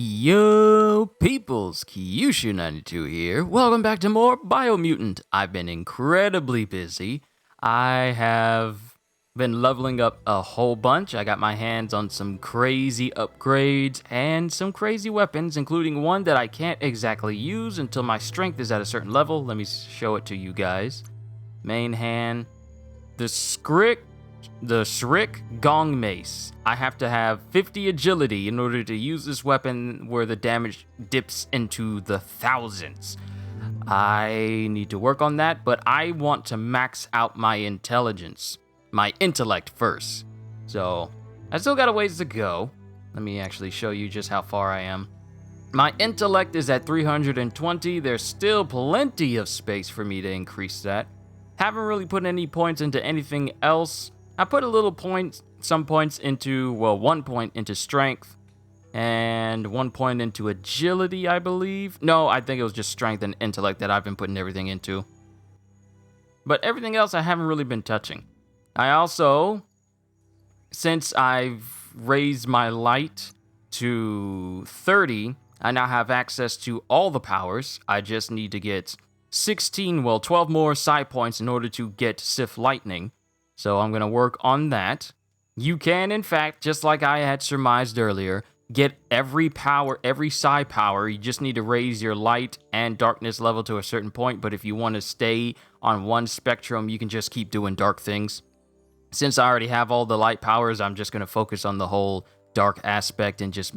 Yo, peoples, Kyushu92 here. Welcome back to more BIOMUTANT. I've been incredibly busy. I have been leveling up a whole bunch. I got my hands on some crazy upgrades and some crazy weapons, including one that I can't exactly use until my strength is at a certain level. Let me show it to you guys. Main hand. The Shrik Gong Mace. I have to have 50 agility in order to use this weapon where the damage dips into the thousands. I need to work on that, but I want to max out my intellect first. So, I still got a ways to go. Let me actually show you just how far I am. My intellect is at 320. There's still plenty of space for me to increase that. Haven't really put any points into anything else. I put some points into, 1 point into strength, and 1 point into agility, I believe. No, I think it was just strength and intellect that I've been putting everything into. But everything else I haven't really been touching. I also, since I've raised my light to 30, I now have access to all the powers. I just need to get 12 more side points in order to get Sith Lightning. So I'm going to work on that. You can, in fact, just like I had surmised earlier, get every psi power. You just need to raise your light and darkness level to a certain point. But if you want to stay on one spectrum, you can just keep doing dark things. Since I already have all the light powers, I'm just going to focus on the whole dark aspect and just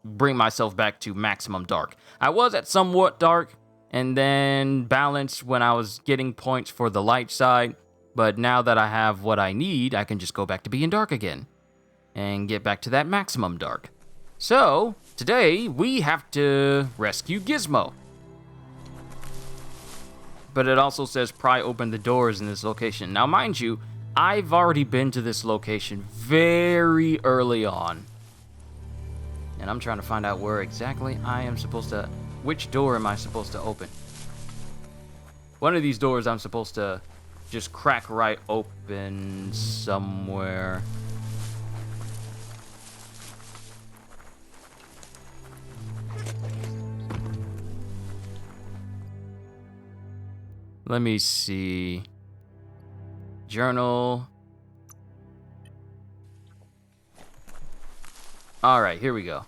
bring myself back to maximum dark. I was at somewhat dark and then balanced when I was getting points for the light side. But now that I have what I need, I can just go back to being dark again and get back to that maximum dark. So, today we have to rescue Gizmo. But it also says pry open the doors in this location. Now, mind you, I've already been to this location very early on. And I'm trying to find out where exactly which door am I supposed to open? One of these doors I'm supposed to just crack right open somewhere. Let me see. Journal. Alright, here we go.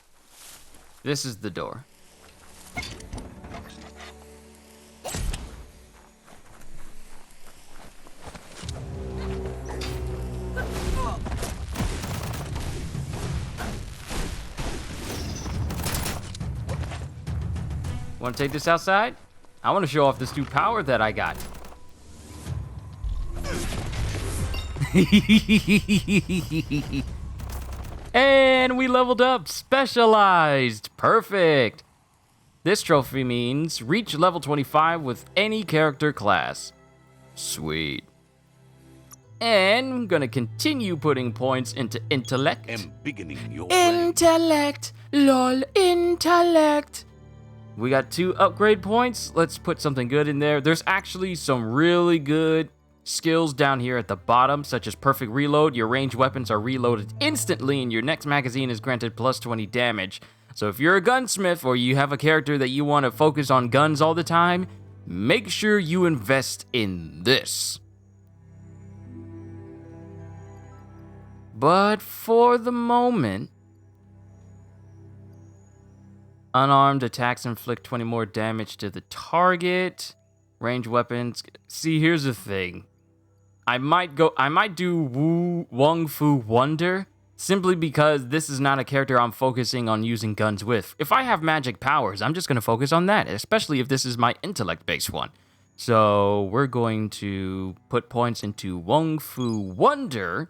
This is the door. Want to take this outside? I want to show off this new power that I got. And we leveled up. Specialized. Perfect. This trophy means reach level 25 with any character class. Sweet. And I'm going to continue putting points into intellect. Am beginning your intellect. Lol, intellect. We got 2 upgrade points. Let's put something good in there. There's actually some really good skills down here at the bottom, such as perfect reload. Your ranged weapons are reloaded instantly, and your next magazine is granted plus 20 damage. So if you're a gunsmith or you have a character that you want to focus on guns all the time, make sure you invest in this. But for the moment, unarmed attacks inflict 20 more damage to the target. Ranged weapons. See, here's the thing. I might do Wong Fu Wonder simply because this is not a character I'm focusing on using guns with. If I have magic powers, I'm just going to focus on that, especially if this is my intellect-based one. So we're going to put points into Wong Fu Wonder.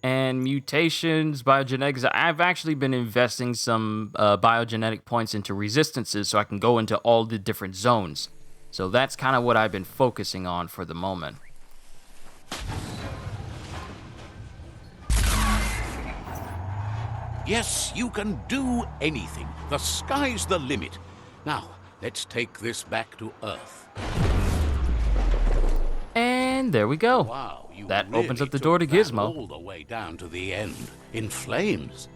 And mutations, biogenetics. I've actually been investing some biogenetic points into resistances so I can go into all the different zones. So that's kind of what I've been focusing on for the moment. Yes, you can do anything. The sky's the limit. Now, let's take this back to Earth. And there we go. Wow, you that really opens up the door to took that Gizmo. all the way down to the end, in flames.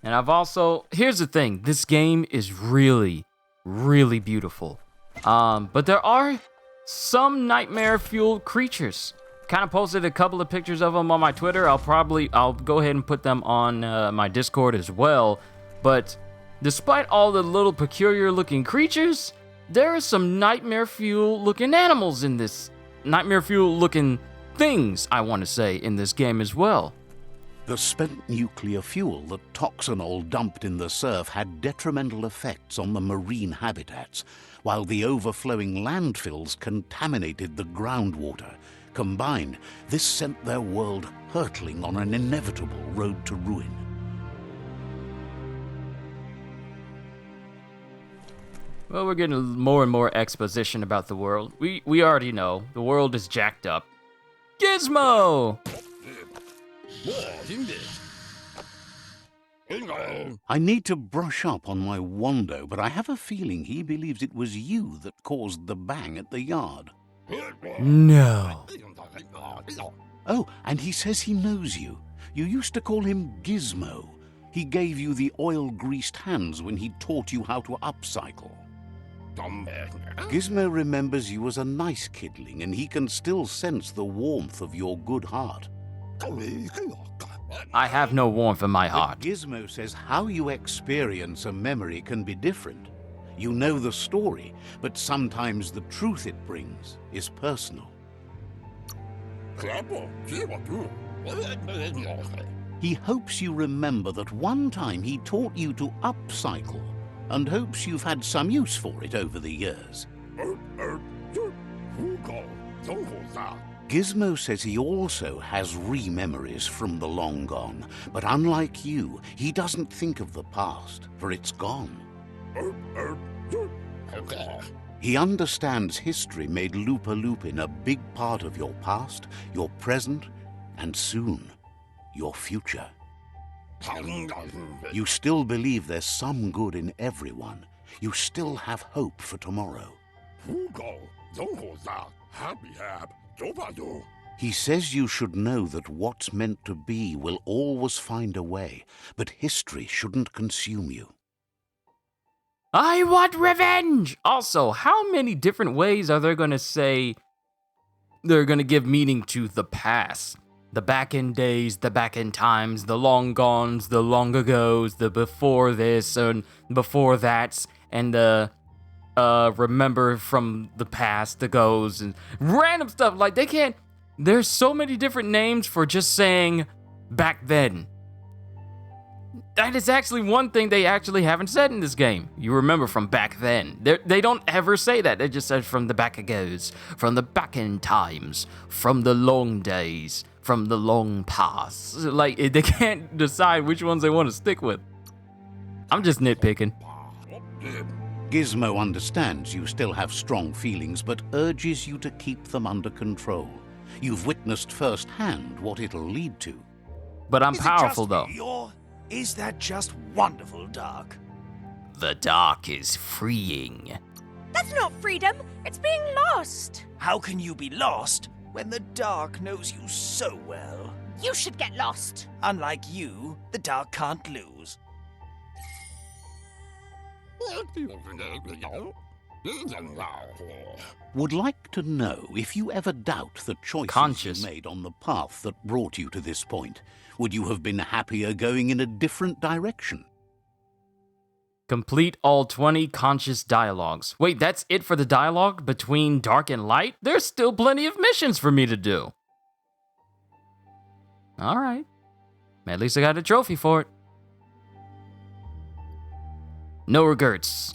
And I've also, here's the thing, this game is really, really beautiful. But there are some nightmare-fueled creatures. Kind of posted a couple of pictures of them on my Twitter. I'll go ahead and put them on my Discord as well. But despite all the little peculiar-looking creatures, there are some nightmare-fuel-looking animals in this. Nightmare-fuel-looking things, I want to say, in this game as well. The spent nuclear fuel that Toxanol dumped in the surf had detrimental effects on the marine habitats, while the overflowing landfills contaminated the groundwater. Combined, this sent their world hurtling on an inevitable road to ruin. Well, we're getting more and more exposition about the world. We already know. The world is jacked up. Gizmo! I need to brush up on my Wando, but I have a feeling he believes it was you that caused the bang at the yard. No. Oh, and he says he knows you. You used to call him Gizmo. He gave you the oil-greased hands when he taught you how to upcycle. Gizmo remembers you as a nice kidling, and he can still sense the warmth of your good heart. I have no warmth in my heart. Gizmo says how you experience a memory can be different. You know the story, but sometimes the truth it brings is personal. He hopes you remember that one time he taught you to upcycle, and hopes you've had some use for it over the years. Gizmo says he also has re-memories from the long gone, but unlike you, he doesn't think of the past, for it's gone. He understands history made Lupa Lupin a big part of your past, your present, and soon, your future. You still believe there's some good in everyone. You still have hope for tomorrow. He says you should know that what's meant to be will always find a way, but history shouldn't consume you. I want revenge! Also, how many different ways are they going to say they're going to give meaning to the past? The back in days, the back in times, the long gones, the long agos, the before this and before that, and the remember from the past, the goes, and random stuff. Like, they can't, there's so many different names for just saying back then. That is actually one thing they actually haven't said in this game. You remember from back then. They don't ever say that. They just said from the back goes, from the back in times, from the long days, from the long past. Like, they can't decide which ones they want to stick with. I'm just nitpicking. Gizmo understands you still have strong feelings, but urges you to keep them under control. You've witnessed firsthand what it'll lead to. But I'm powerful, though. Or is that just wonderful, Dark? The dark is freeing. That's not freedom, it's being lost. How can you be lost when the Dark knows you so well? You should get lost. Unlike you, the Dark can't lose. Would like to know if you ever doubt the choices you made on the path that brought you to this point. Would you have been happier going in a different direction? Complete all 20 conscious dialogues. Wait, that's it for the dialogue between dark and light? There's still plenty of missions for me to do. Alright. At least I got a trophy for it. No regrets.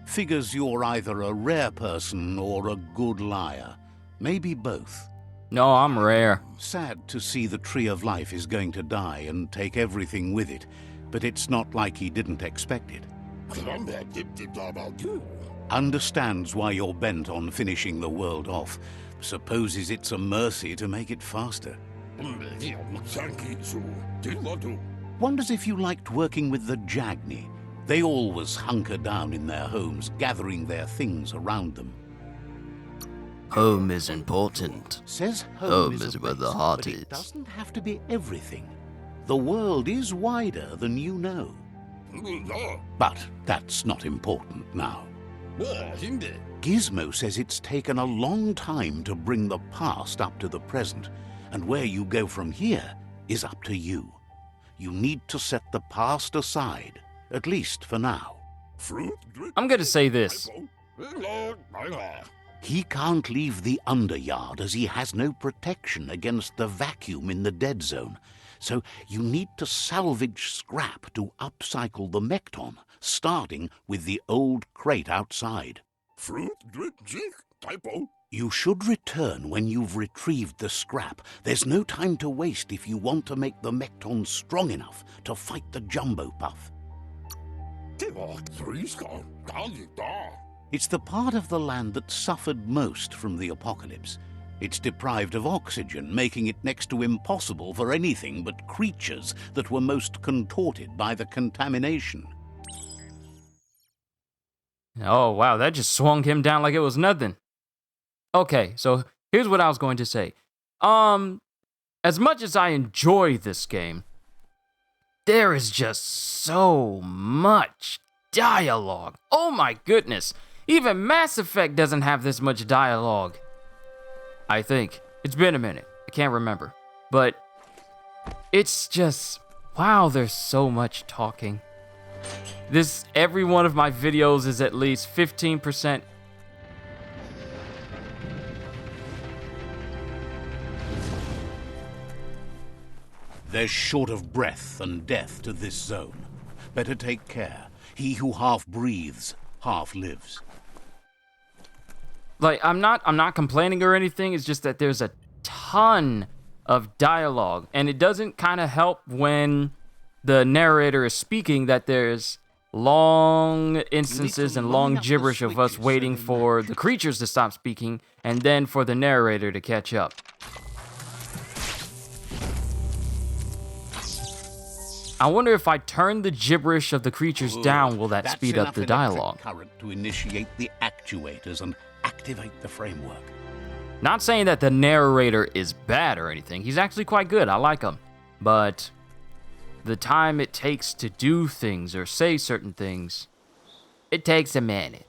Figures you're either a rare person or a good liar. Maybe both. No, I'm rare. Sad to see the Tree of Life is going to die and take everything with it, but it's not like he didn't expect it. Understands why you're bent on finishing the world off. Supposes it's a mercy to make it faster. Wonders if you liked working with the Jagni. They always hunker down in their homes, gathering their things around them. Home is important. Says Home home is a where the base, heart but is. it doesn't have to be everything. The world is wider than you know. But that's not important now. Gizmo says it's taken a long time to bring the past up to the present, and where you go from here is up to you. You need to set the past aside, at least for now. I'm gonna say this. He can't leave the underyard as he has no protection against the vacuum in the dead zone. So you need to salvage scrap to upcycle the Mekton, starting with the old crate outside. You should return when you've retrieved the scrap. There's no time to waste if you want to make the Mekton strong enough to fight the Jumbo Puff. It's the part of the land that suffered most from the apocalypse. It's deprived of oxygen, making it next to impossible for anything but creatures that were most contorted by the contamination. Oh, wow, that just swung him down like it was nothing. Okay, so here's what I was going to say. As much as I enjoy this game, there is just so much dialogue. Oh my goodness. Even Mass Effect doesn't have this much dialogue. I think. It's been a minute. I can't remember. But it's just, wow, there's so much talking. Every one of my videos is at least 15%. There's short of breath and death to this zone. Better take care. He who half breathes, half lives. Like, I'm not complaining or anything. It's just that there's a ton of dialogue, and it doesn't kind of help when the narrator is speaking that there's long instances and long gibberish of us waiting for the creatures to stop speaking and then for the narrator to catch up. I wonder if I turn the gibberish of the creatures down, will that speed up the dialogue? Current to initiate the actuators and activate the framework. Not saying that the narrator is bad or anything. He's actually quite good. I like him. But the time it takes to do things or say certain things, it takes a minute.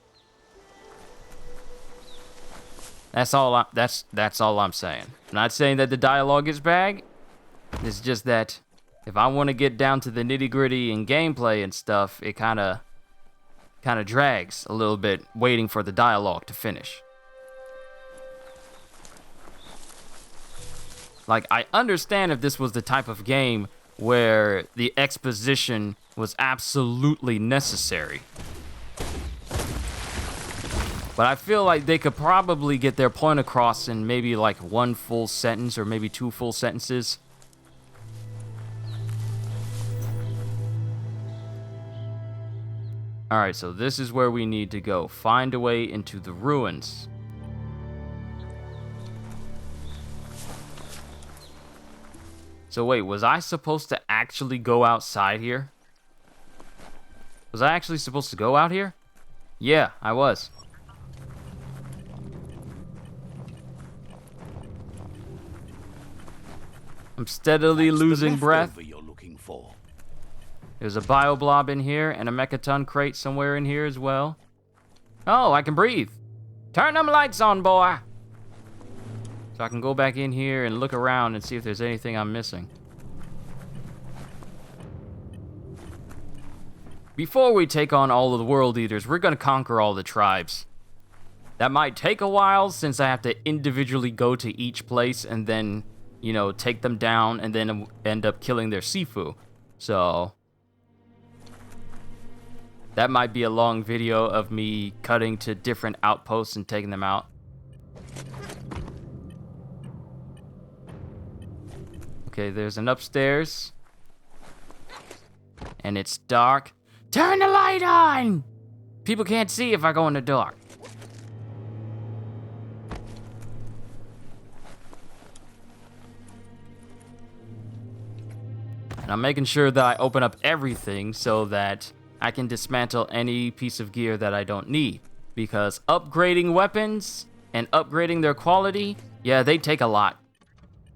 That's all I'm saying. I'm not saying that the dialogue is bad. It's just that if I want to get down to the nitty-gritty and gameplay and stuff, it kind of drags a little bit waiting for the dialogue to finish. Like, I understand if this was the type of game where the exposition was absolutely necessary. But I feel like they could probably get their point across in maybe like one full sentence or maybe two full sentences. Alright, so this is where we need to go. Find a way into the ruins. So wait, was I supposed to actually go outside here? Was I actually supposed to go out here? Yeah, I was. I'm steadily losing breath. You're looking for. There's a bioblob in here and a mechaton crate somewhere in here as well. Oh, I can breathe. Turn them lights on, boy. So I can go back in here and look around and see if there's anything I'm missing. Before we take on all of the world eaters, we're going to conquer all the tribes. That might take a while since I have to individually go to each place and then, you know, take them down and then end up killing their Sifu. So that might be a long video of me cutting to different outposts and taking them out. Okay, there's an upstairs. And it's dark. Turn the light on! People can't see if I go in the dark. And I'm making sure that I open up everything so that I can dismantle any piece of gear that I don't need. Because upgrading weapons and upgrading their quality, yeah, they take a lot.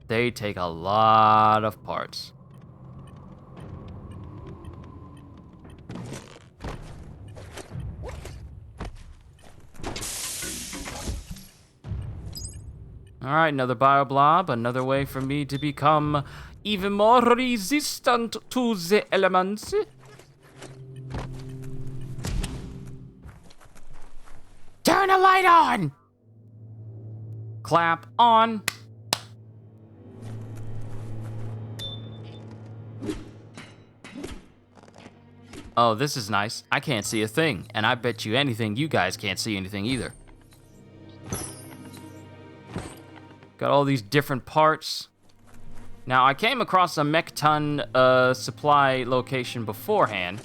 They take a lot of parts. Alright, another bioblob, another way for me to become even more resistant to the elements. Turn the light on! Clap on. Oh, this is nice. I can't see a thing, and I bet you anything you guys can't see anything either. Got all these different parts. Now, I came across a mech-ton supply location beforehand.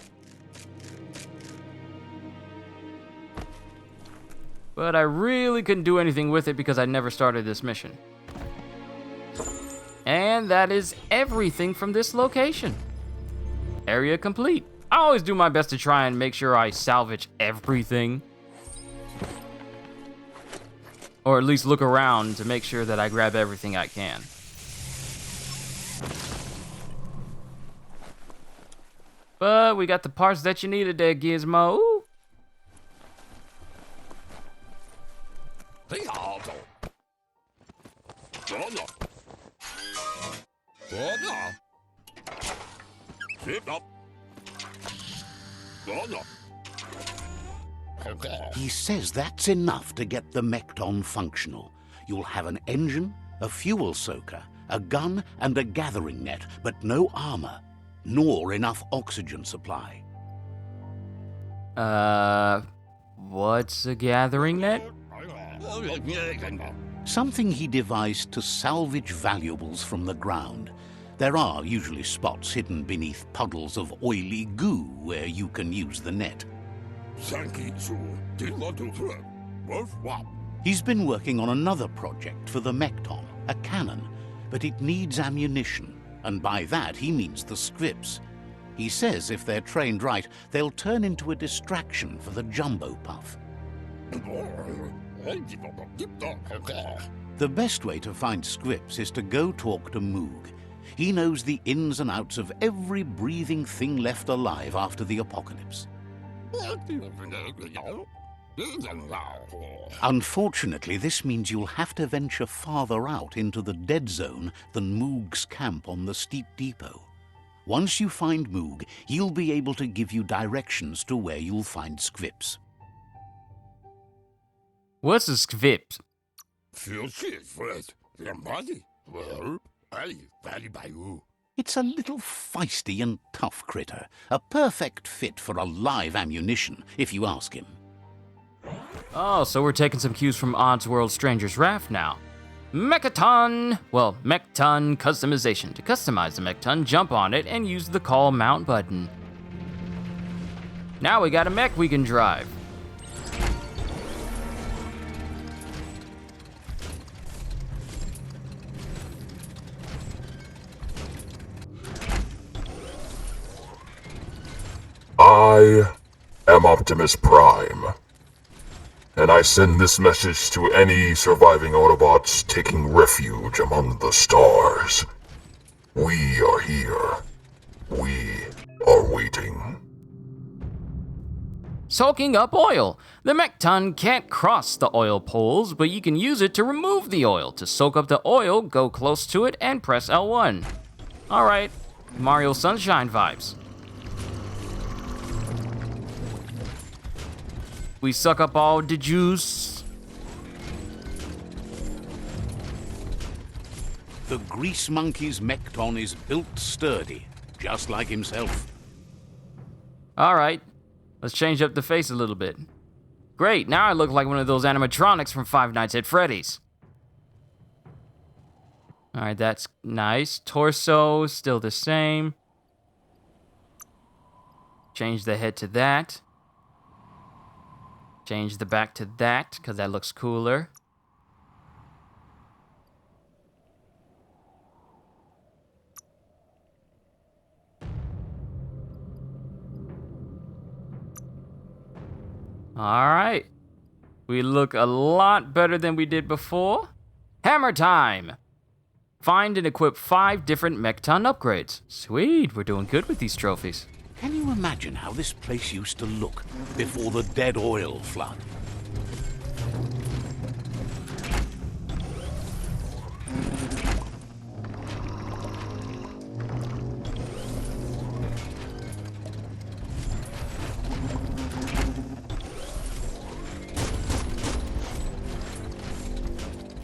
But I really couldn't do anything with it because I never started this mission. And that is everything from this location. Area complete. I always do my best to try and make sure I salvage everything. Or at least look around to make sure that I grab everything I can. But we got the parts that you needed there, Gizmo. He says that's enough to get the Mekton functional. You'll have an engine, a fuel soaker, a gun, and a gathering net, but no armor, nor enough oxygen supply. What's a gathering net? Something he devised to salvage valuables from the ground. There are usually spots hidden beneath puddles of oily goo where you can use the net. He's been working on another project for the Mekton, a cannon, but it needs ammunition, and by that he means the scripts. He says if they're trained right, they'll turn into a distraction for the Jumbo Puff. The best way to find scripts is to go talk to Moog. He knows the ins and outs of every breathing thing left alive after the apocalypse. Unfortunately, this means you'll have to venture farther out into the dead zone than Moog's camp on the steep depot. Once you find Moog, he'll be able to give you directions to where you'll find scripts. What's a script? It's a little feisty and tough critter, a perfect fit for a live ammunition, if you ask him. Oh, so we're taking some cues from Oddsworld Stranger's Raft now. Mechaton! Well, Mekton customization. To customize the Mekton, jump on it and use the call mount button. Now we got a mech we can drive. I am Optimus Prime, and I send this message to any surviving Autobots taking refuge among the stars. We are here. We are waiting. Soaking up oil. The Mekton can't cross the oil pools, but you can use it to remove the oil. To soak up the oil, go close to it and press L1. Alright, Mario Sunshine vibes. We suck up all the juice. The Grease Monkey's Mekton is built sturdy, just like himself. Alright, let's change up the face a little bit. Great, now I look like one of those animatronics from Five Nights at Freddy's. Alright, that's nice. Torso, still the same. Change the head to that. Change the back to that, because that looks cooler. Alright. We look a lot better than we did before. Hammer time! Find and equip 5 different Mechton upgrades. Sweet, we're doing good with these trophies. Can you imagine how this place used to look before the dead oil flood?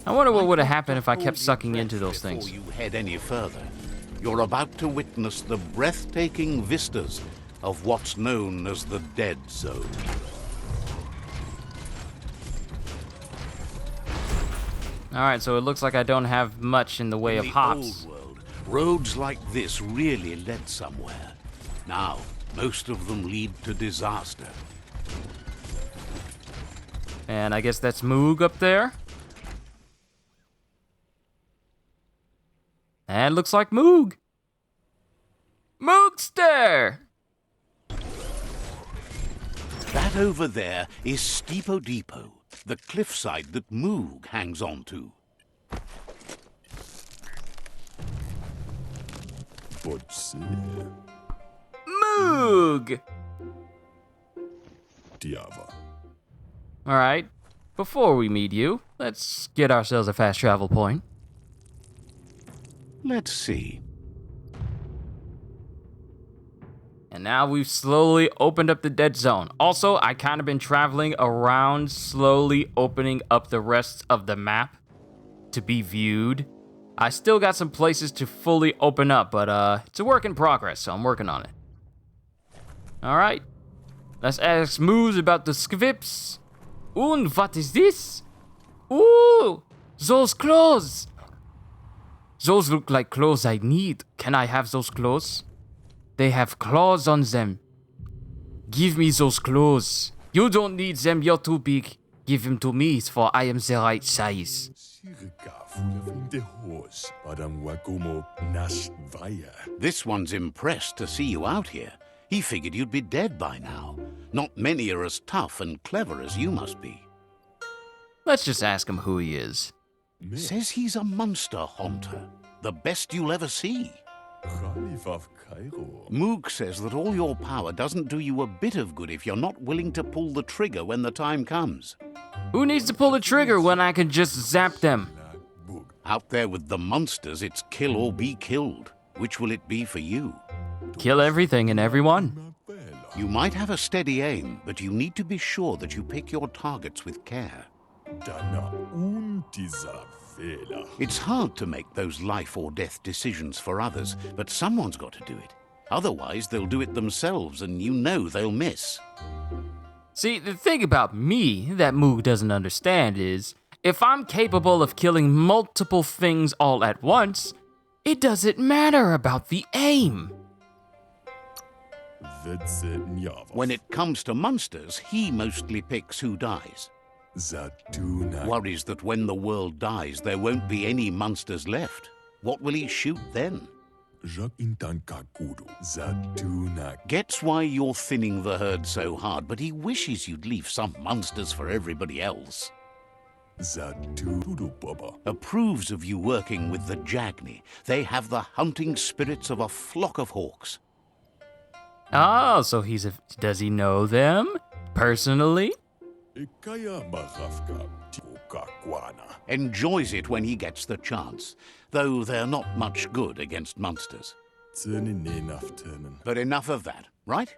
I wonder what would have happened if I kept sucking into those things. Before you head any further, you're about to witness the breathtaking vistas of what's known as the Dead Zone. Alright, so it looks like I don't have much in the way of hops. In the old world, roads like this really led somewhere. Now, most of them lead to disaster. And I guess that's Moog up there. And looks like Moog. Moogster! That over there is Steepo Depot, the cliffside that Moog hangs on to. Moog! Alright, before we meet you, let's get ourselves a fast travel point. Let's see. And now we've slowly opened up the dead zone. Also, I kind of been traveling around, slowly opening up the rest of the map to be viewed. I still got some places to fully open up, but it's a work in progress, so I'm working on it. Alright, let's ask Moose about the squips. And what is this? Ooh, those clothes. Those look like clothes I need. Can I have those clothes? They have claws on them. Give me those clothes. You don't need them, you're too big. Give them to me, for I am the right size. This one's impressed to see you out here. He figured you'd be dead by now. Not many are as tough and clever as you must be. Let's just ask him who he is. Says he's a monster haunter. The best you'll ever see. Moog says that all your power doesn't do you a bit of good if you're not willing to pull the trigger when the time comes. Who needs to pull the trigger when I can just zap them? Out there with the monsters, it's kill or be killed. Which will it be for you? Kill everything and everyone. You might have a steady aim, but you need to be sure that you pick your targets with care. It's hard to make those life or death decisions for others, but someone's got to do it. Otherwise, they'll do it themselves, and you know they'll miss. See, the thing about me that Moog doesn't understand is, if I'm capable of killing multiple things all at once, it doesn't matter about the aim. When it comes to monsters, he mostly picks who dies. Worries that when the world dies, there won't be any monsters left. What will he shoot then? Gets why you're thinning the herd so hard, but he wishes you'd leave some monsters for everybody else. Approves of you working with the Jagni. They have the hunting spirits of a flock of hawks. Oh, so does he know them? Personally? Enjoys it when he gets the chance, though they're not much good against monsters. But enough of that, right?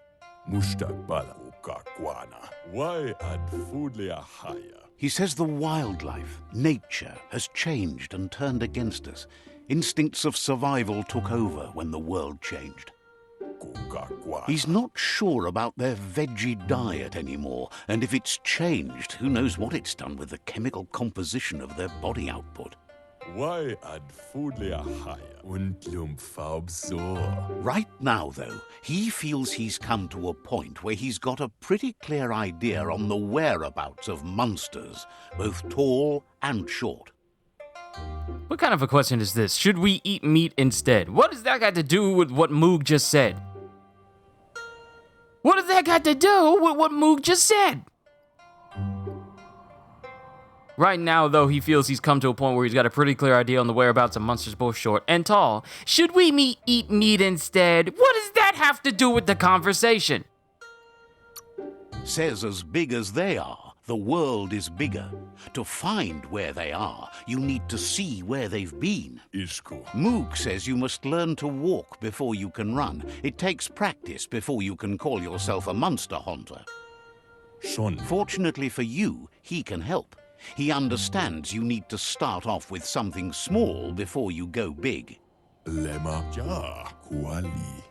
He says the wildlife, nature, has changed and turned against us. Instincts of survival took over when the world changed. He's not sure about their veggie diet anymore, and if it's changed, who knows what it's done with the chemical composition of their body output. Right now, though, he feels he's come to a point where he's got a pretty clear idea on the whereabouts of monsters, both tall and short. What kind of a question is this? Should we eat meat instead? What does that got to do with what Moog just said? What does that got to do with what Moog just said? Right now, though, he feels he's come to a point where he's got a pretty clear idea on the whereabouts of monsters both short and tall. Should we eat meat instead? What does that have to do with the conversation? Says as big as they are, the world is bigger. To find where they are, you need to see where they've been. Moog says you must learn to walk before you can run. It takes practice before you can call yourself a monster hunter. Fortunately for you, he can help. He understands you need to start off with something small before you go big.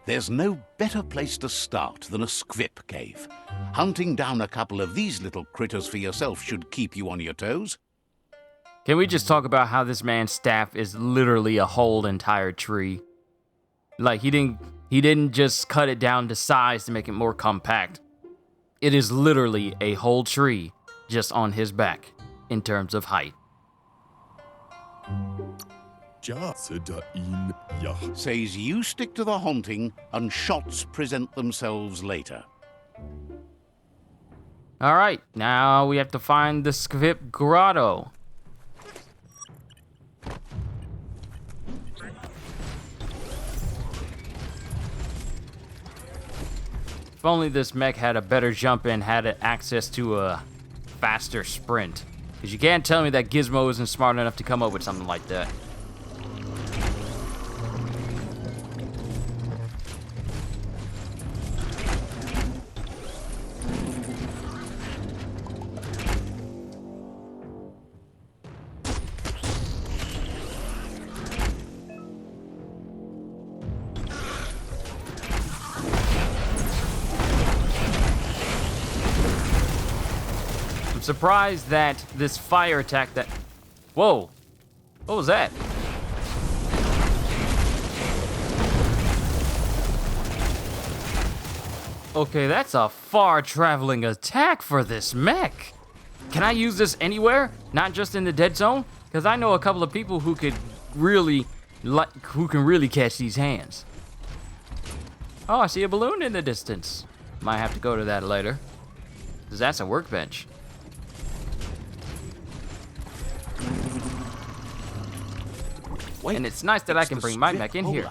There's no better place to start than a squip cave. Hunting down a couple of these little critters for yourself should keep you on your toes. Can we just talk about how this man's staff is literally a whole entire tree? Like, he didn't just cut it down to size to make it more compact. It is literally a whole tree just on his back in terms of height. Says you stick to the hunting and shots present themselves later. Alright, now we have to find the Skvip Grotto. If only this mech had a better jump and had access to a faster sprint. Because you can't tell me that Gizmo isn't smart enough to come up with something like that. Surprised that this fire attack that... Whoa! What was that? Okay, that's a far-traveling attack for this mech. Can I use this anywhere? Not just in the dead zone? Because I know a couple of people who could really... who can really catch these hands. Oh, I see a balloon in the distance. Might have to go to that later. Because that's a workbench. And it's nice that I can bring my mech in here.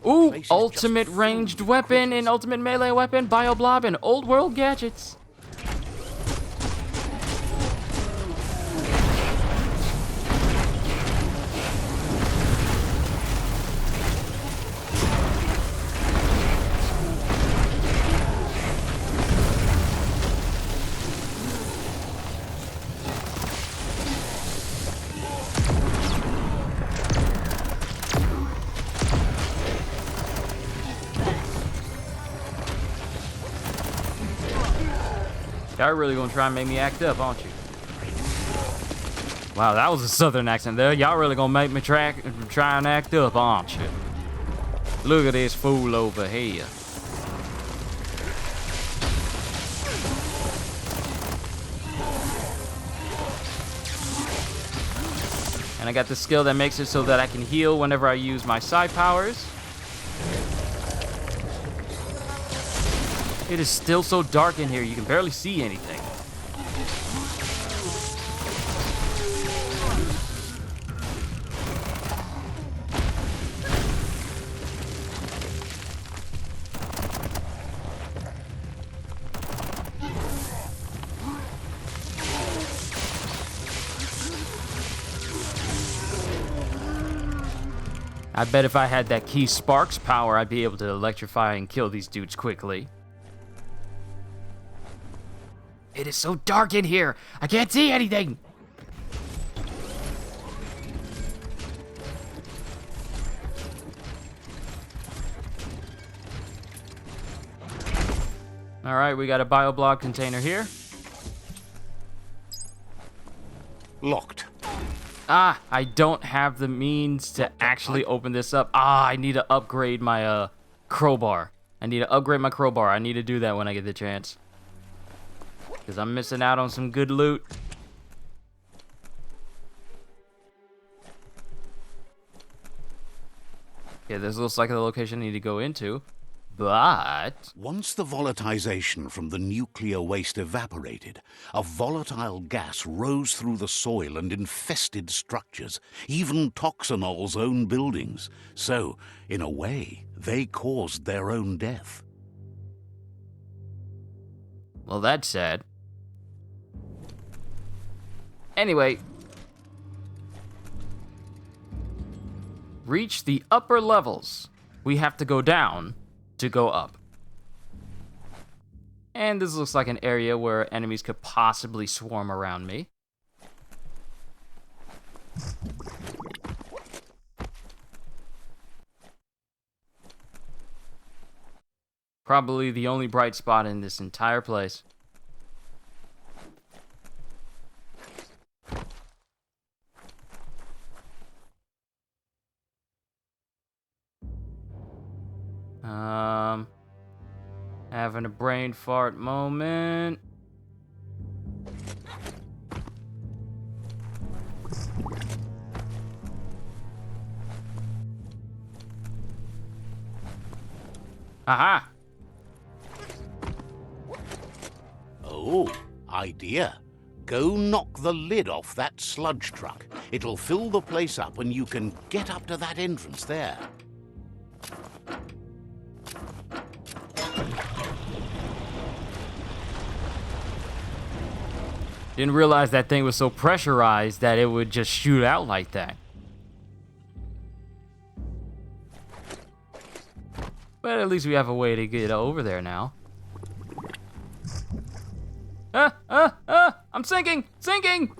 Ooh, ultimate ranged weapon and ultimate melee weapon, BioBlob, and old world gadgets. Y'all really gonna try and make me act up, aren't you? Wow, that was a southern accent there. Y'all really gonna make me try and act up, aren't you? Look at this fool over here. And I got the skill that makes it so that I can heal whenever I use my psi powers. It is still so dark in here, you can barely see anything. I bet if I had that key Sparks power, I'd be able to electrify and kill these dudes quickly. It is so dark in here, I can't see anything. All right, we got a BioBlob container here. Locked. Ah, I don't have the means to actually open this up. Ah, I need to upgrade my crowbar. I need to upgrade my crowbar. I need to do that when I get the chance. Because I'm missing out on some good loot. Yeah, this looks like the location I need to go into. But... Once the volatilization from the nuclear waste evaporated, a volatile gas rose through the soil and infested structures, even Toxanol's own buildings. So, in a way, they caused their own death. Well, that's sad. Anyway. Reach the upper levels. We have to go down to go up. And this looks like an area where enemies could possibly swarm around me. Probably the only bright spot in this entire place. Having a brain fart moment. Aha! Oh, idea. Go knock the lid off that sludge truck. It'll fill the place up and you can get up to that entrance there. Didn't realize that thing was so pressurized that it would just shoot out like that. But at least we have a way to get over there now. I'm sinking! Sinking!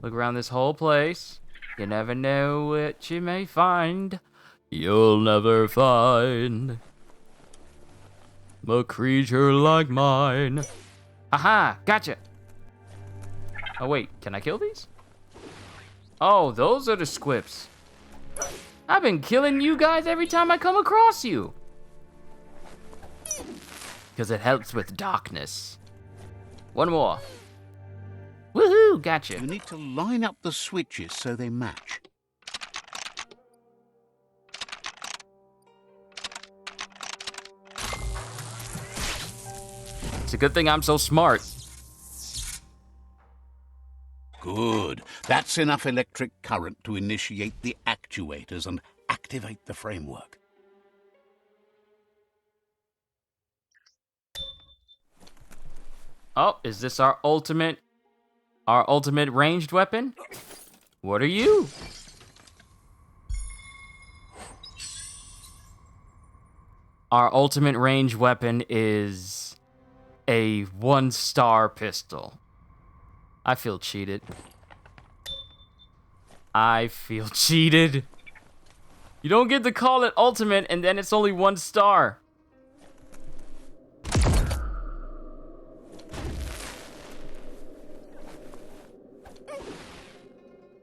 Look around this whole place. You never know what you may find. You'll never find a creature like mine. Aha! Gotcha! Oh wait, can I kill these? Oh, those are the squips. I've been killing you guys every time I come across you. Because it helps with darkness. One more. Woohoo, gotcha. You need to line up the switches so they match. It's a good thing I'm so smart. Good. That's enough electric current to initiate the actuators and activate the framework. Oh, is this our ultimate ranged weapon? What are you? Our ultimate ranged weapon is a 1-star pistol. I feel cheated. I feel cheated. You don't get to call it ultimate and then it's only 1 star.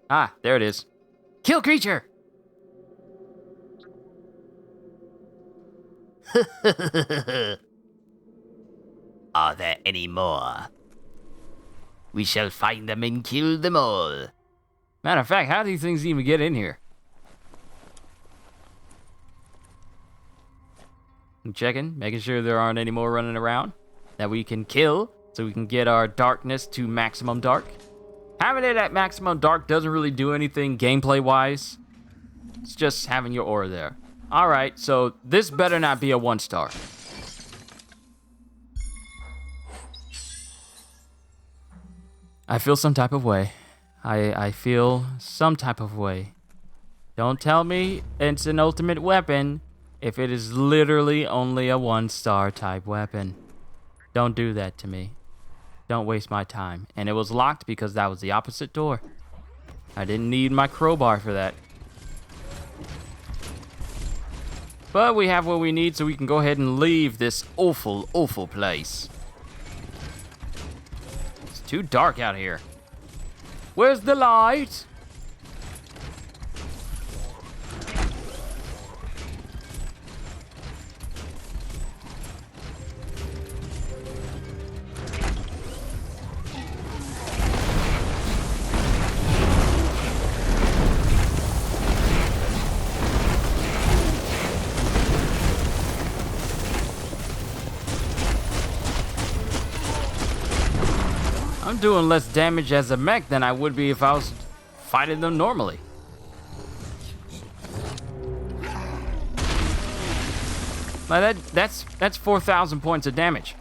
Ah, there it is. Kill creature! Are there any more? We shall find them and kill them all. Matter of fact, how do these things even get in here? I'm checking, making sure there aren't any more running around that we can kill so we can get our darkness to maximum dark. Having it at maximum dark doesn't really do anything gameplay-wise. It's just having your aura there. Alright, so this better not be a 1-star. I feel some type of way. I feel some type of way. Don't tell me it's an ultimate weapon if it is literally only a 1-star type weapon. Don't do that to me. Don't waste my time. And it was locked because that was the opposite door. I didn't need my crowbar for that. But we have what we need so we can go ahead and leave this awful, awful place. It's too dark out here. Where's the light? I'm doing less damage as a mech than I would be if I was fighting them normally. Like that's 4,000 points of damage.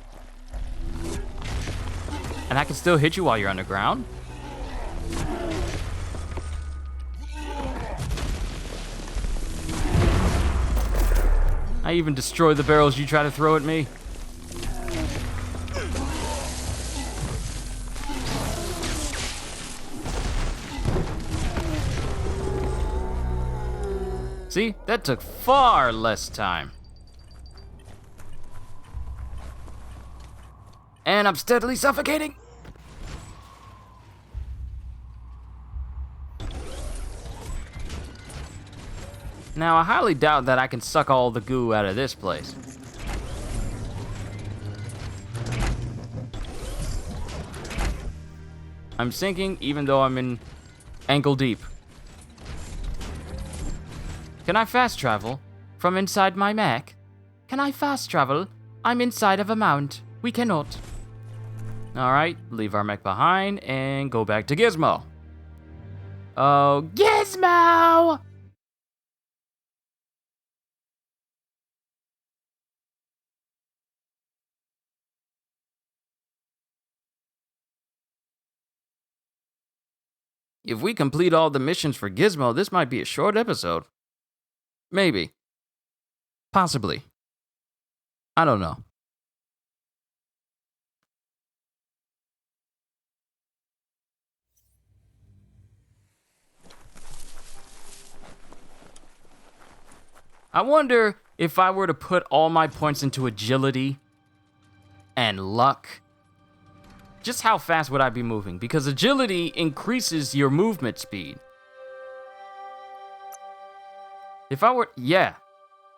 And I can still hit you while you're underground. I even destroy the barrels you try to throw at me. See, that took far less time. And I'm steadily suffocating. Now, I highly doubt that I can suck all the goo out of this place. I'm sinking even though I'm in ankle deep. Can I fast travel from inside my mech? Can I fast travel? I'm inside of a mount. We cannot. Alright, leave our mech behind and go back to Gizmo. Oh, Gizmo! If we complete all the missions for Gizmo, this might be a short episode. Maybe. Possibly. I don't know. I wonder if I were to put all my points into agility and luck, just how fast would I be moving? Because agility increases your movement speed.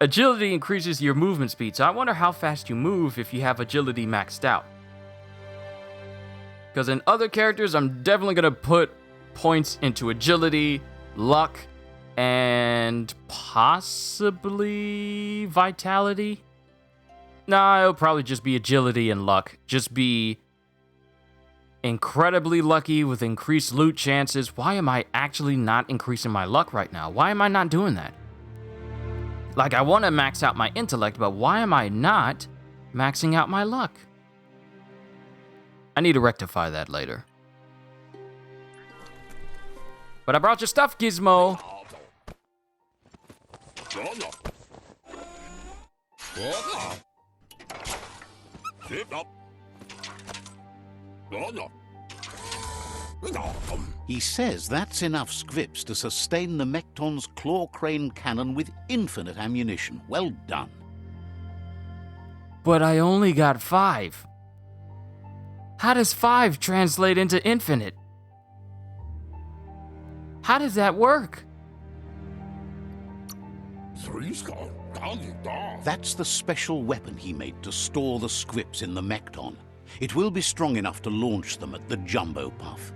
Agility increases your movement speed, so I wonder how fast you move if you have agility maxed out. Because in other characters, I'm definitely gonna put points into agility, luck, and possibly vitality? Nah, it'll probably just be agility and luck. Just be incredibly lucky with increased loot chances. Why am I actually not increasing my luck right now? Why am I not doing that? Like, I want to max out my intellect, but why am I not maxing out my luck? I need to rectify that later. But I brought your stuff, Gizmo. He says that's enough scripts to sustain the Mechton's claw crane cannon with infinite ammunition. Well done. But I only got 5. How does 5 translate into infinite? How does that work? That's the special weapon he made to store the scripts in the Mechton. It will be strong enough to launch them at the Jumbo Puff.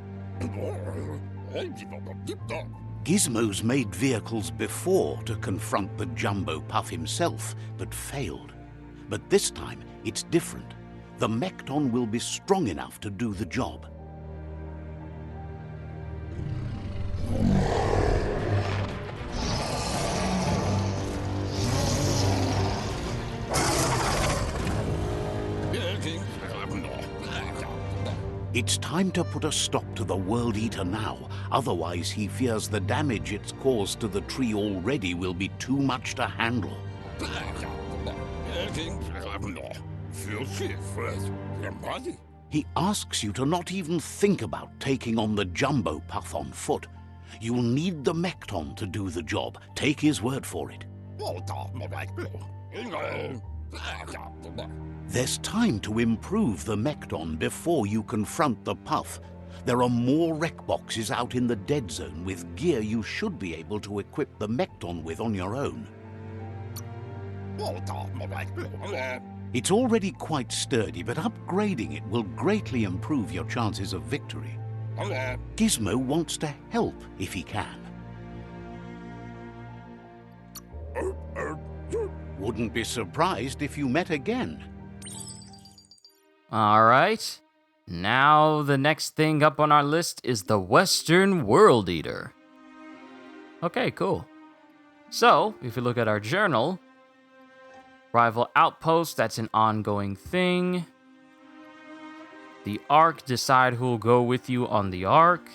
Gizmo's made vehicles before to confront the Jumbo Puff himself, but failed. But this time, it's different. The Mechton will be strong enough to do the job. It's time to put a stop to the World Eater now, otherwise he fears the damage it's caused to the tree already will be too much to handle. He asks you to not even think about taking on the Jumbo Puff on foot. You'll need the Mechton to do the job, take his word for it. There's time to improve the Mechton before you confront the Puff. There are more wreck boxes out in the dead zone with gear you should be able to equip the Mechton with on your own. It's already quite sturdy, but upgrading it will greatly improve your chances of victory. Gizmo wants to help if he can. Wouldn't be surprised if you met again. Alright. Now, the next thing up on our list is the Western World Eater. Okay, cool. So, if you look at our journal, rival outpost, that's an ongoing thing. The Ark, decide who'll go with you on the Ark.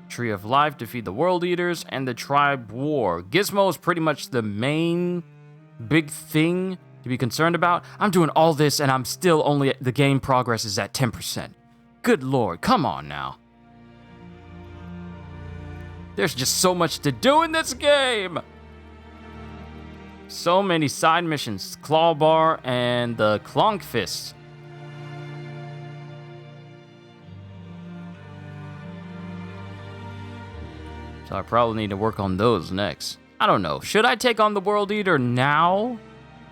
Tree of Life, defeat the World Eaters, and the Tribe War. Gizmo is pretty much the main big thing to be concerned about. I'm doing all this and I'm still only, the game progress is at 10%. Good lord, come on now. There's just so much to do in this game. So many side missions, Claw Bar and the Clonk Fist. So I probably need to work on those next. I don't know. Should I take on the World Eater now?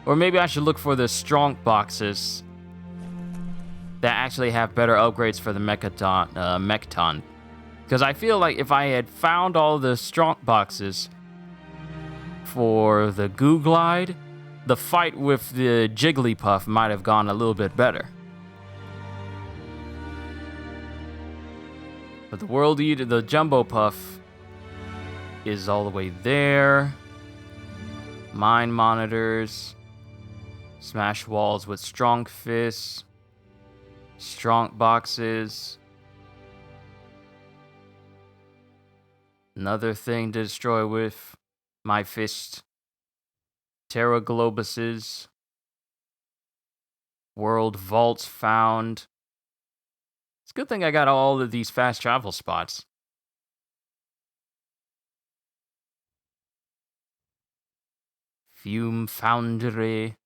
Or maybe I should look for the strong boxes that actually have better upgrades for the Mechton. Because I feel like if I had found all the strong boxes for the Goo Glide, the fight with the Jigglypuff might have gone a little bit better. But the World Eater, the Jumbo Puff, is all the way there. Mine monitors. Smash walls with strong fists. Strong boxes. Another thing to destroy with my fist. Terra Globuses. World vaults found. It's a good thing I got all of these fast travel spots. Fume Foundry.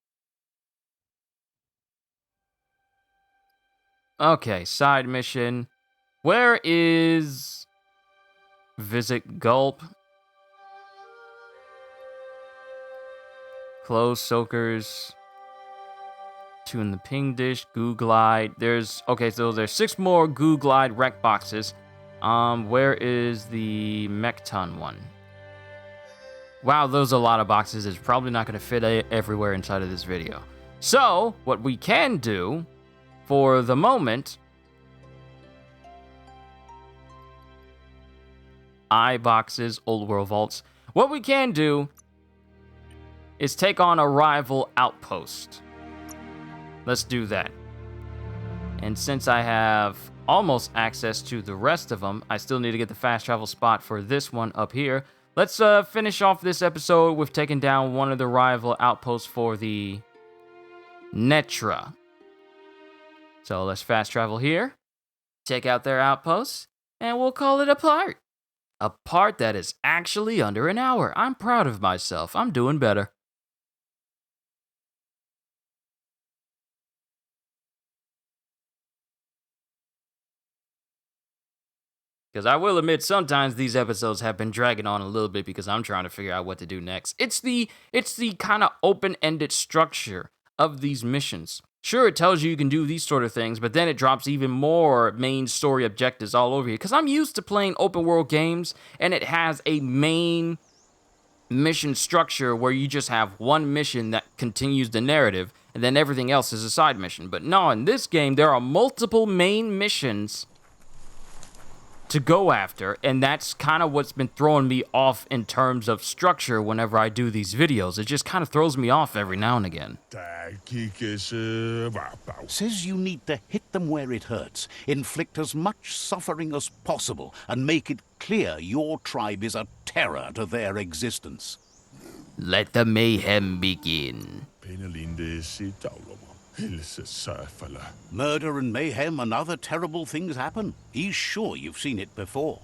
Okay, side mission. Where is Visit Gulp? Clothes Soakers. Tune the Ping Dish. Goo Glide. Okay, so there's 6 more Goo Glide rec boxes. Where is the Mechton one? Wow, those are a lot of boxes. It's probably not going to fit everywhere inside of this video. So, what we can do, for the moment, boxes, Old World Vaults. What we can do is take on a rival outpost. Let's do that. And since I have almost access to the rest of them, I still need to get the fast travel spot for this one up here. Let's finish off this episode with taking down one of the rival outposts for the Netra. So let's fast travel here, take out their outposts, and we'll call it a part. A part that is actually under an hour. I'm proud of myself. I'm doing better. Because I will admit, sometimes these episodes have been dragging on a little bit because I'm trying to figure out what to do next. It's the kind of open-ended structure of these missions. Sure, it tells you can do these sort of things, but then it drops even more main story objectives all over you. Because I'm used to playing open world games, and it has a main mission structure where you just have one mission that continues the narrative, and then everything else is a side mission. But no, in this game, there are multiple main missions to go after, and that's kind of what's been throwing me off in terms of structure whenever I do these videos. It just kind of throws me off every now and again. Says you need to hit them where it hurts, inflict as much suffering as possible, and make it clear your tribe is a terror to their existence. Let the mayhem begin. Murder and mayhem and other terrible things happen. He's sure you've seen it before.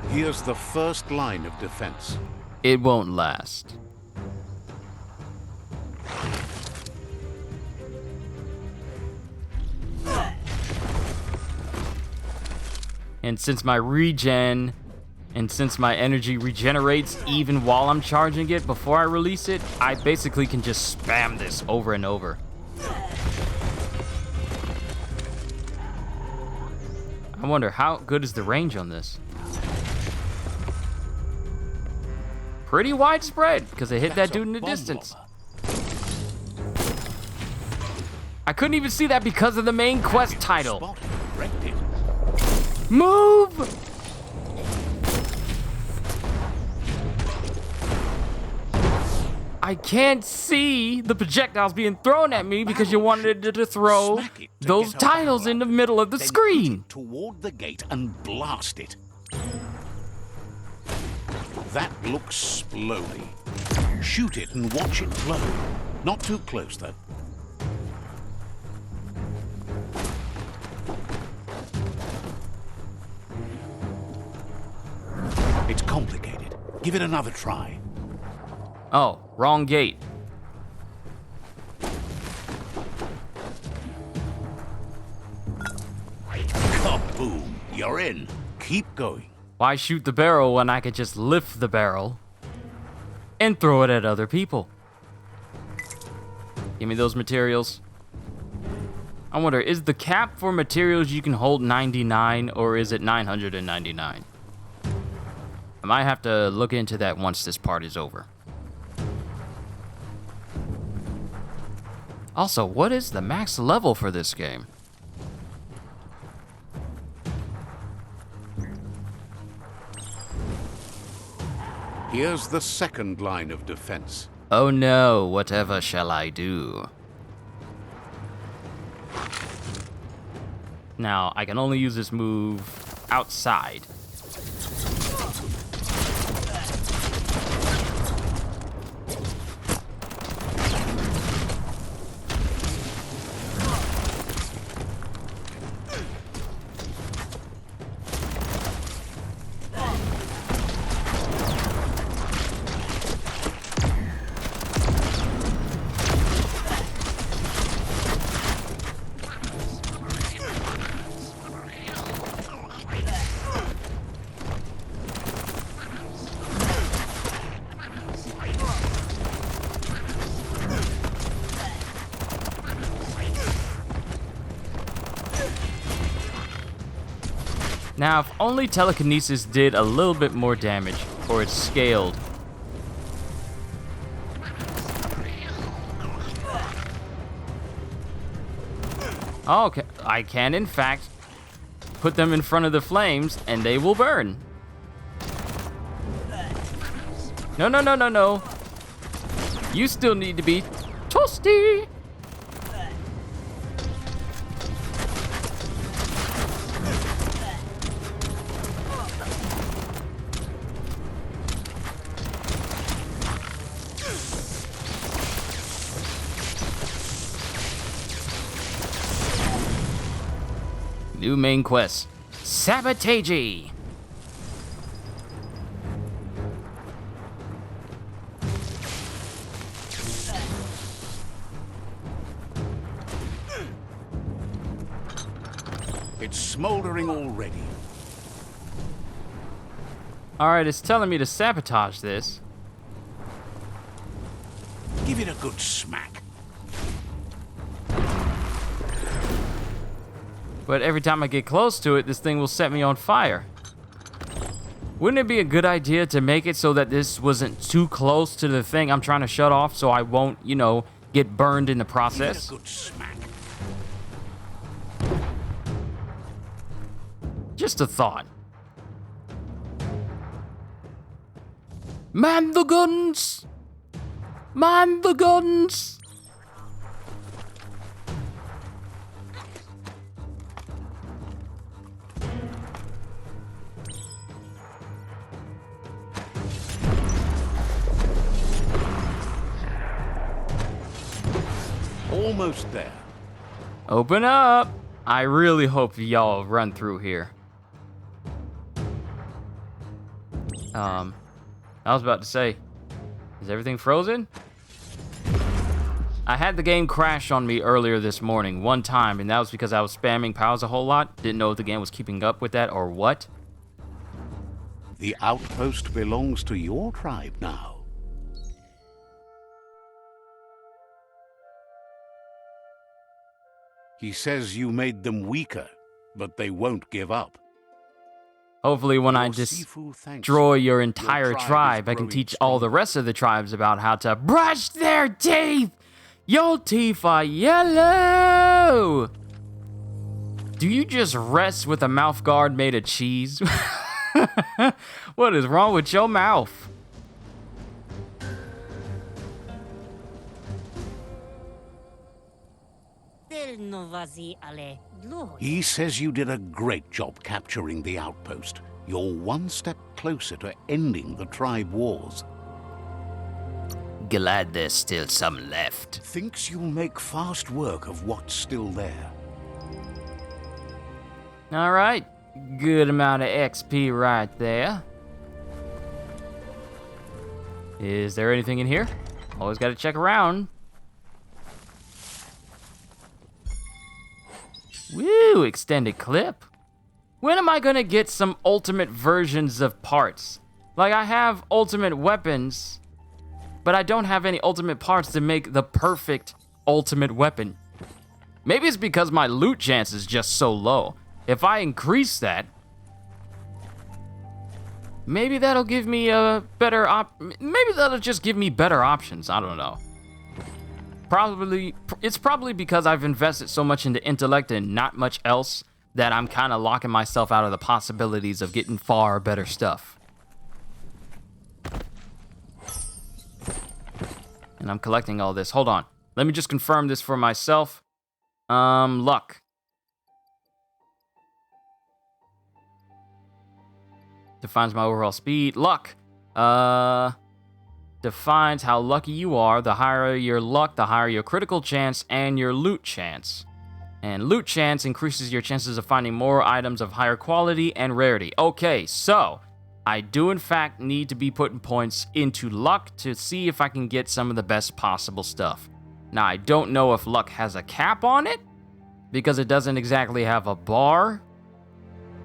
Here's the first line of defense. It won't last. And since my regen and since my energy regenerates even while I'm charging it before I release it, I basically can just spam this over and over. I wonder how good is the range on this? pretty widespread because they hit that dude in the distance. I couldn't even see that because of the main quest title. Move! I can't see the projectiles being thrown at me because you wanted it to throw those tiles in the middle of the screen. Toward the gate and blast it. That looks splody. Shoot it and watch it blow. Not too close, though. It's complicated. Give it another try. Oh, wrong gate. Kaboom! You're in. Keep going. Why shoot the barrel when I could just lift the barrel and throw it at other people? Give me those materials. I wonder, is the cap for materials you can hold 99 or is it 999? I might have to look into that once this part is over. Also, what is the max level for this game? Here's the second line of defense. Oh no, whatever shall I do? Now, I can only use this move outside. Now, if only telekinesis did a little bit more damage, or it's scaled. Oh, okay, I can in fact put them in front of the flames and they will burn. No, no, no, no, no. You still need to be toasty. New main quest, Sabotage. It's smoldering already. Alright, it's telling me to sabotage this. Give it a good smack. But every time I get close to it, this thing will set me on fire. Wouldn't it be a good idea to make it so that this wasn't too close to the thing I'm trying to shut off so I won't, you know, get burned in the process? Give it a good smack. Just a thought. Man the guns! Man the guns! Almost there. Open up! I really hope y'all run through here. I was about to say, is everything frozen? I had the game crash on me earlier this morning one time, and that was because I was spamming pause a whole lot. Didn't know if the game was keeping up with that or what. The outpost belongs to your tribe now. He says you made them weaker, but they won't give up. Hopefully when I Your just Sifu thanks destroy you. your entire tribe is tribe, I can growing teach all the stronger. rest of the tribes about how to brush their teeth. Your teeth are yellow. Do you just rest with a mouth guard made of cheese? What is wrong with your mouth? He says you did a great job capturing the outpost. You're one step closer to ending the tribe wars. Glad there's still some left. Thinks you'll make fast work of what's still there. All right, good amount of XP right there. Is there anything in here? Always got to check around. Woo, extended clip. When am I gonna get some ultimate versions of parts? Like, I have ultimate weapons, but I don't have any ultimate parts to make the perfect ultimate weapon. Maybe it's because my loot chance is just so low. If I increase that, maybe that'll give me a better maybe that'll just give me better options. I don't know. It's probably because I've invested so much into intellect and not much else that I'm kind of locking myself out of the possibilities of getting far better stuff. And I'm collecting all this. Hold on. Let me just confirm this for myself. Luck. Defines my overall speed. Luck. Defines how lucky you are. The higher your luck, the higher your critical chance and your loot chance. And loot chance increases your chances of finding more items of higher quality and rarity. Okay, so I do in fact need to be putting points into luck to see if I can get some of the best possible stuff. Now, I don't know if luck has a cap on it, because it doesn't exactly have a bar.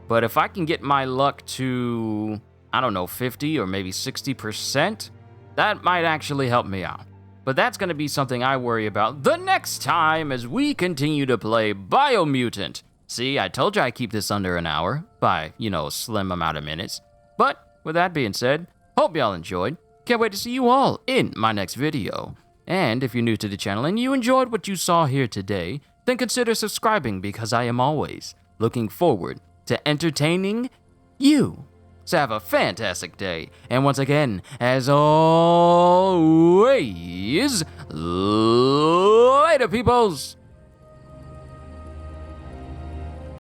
But if I can get my luck to, I don't know, 50 or maybe 60%, that might actually help me out. But that's going to be something I worry about the next time as we continue to play BIOMUTANT. See, I told you I keep this under an hour by, a slim amount of minutes. But with that being said, hope y'all enjoyed. Can't wait to see you all in my next video. And if you're new to the channel and you enjoyed what you saw here today, then consider subscribing because I am always looking forward to entertaining you. So have a fantastic day. And once again, as always, later, peoples.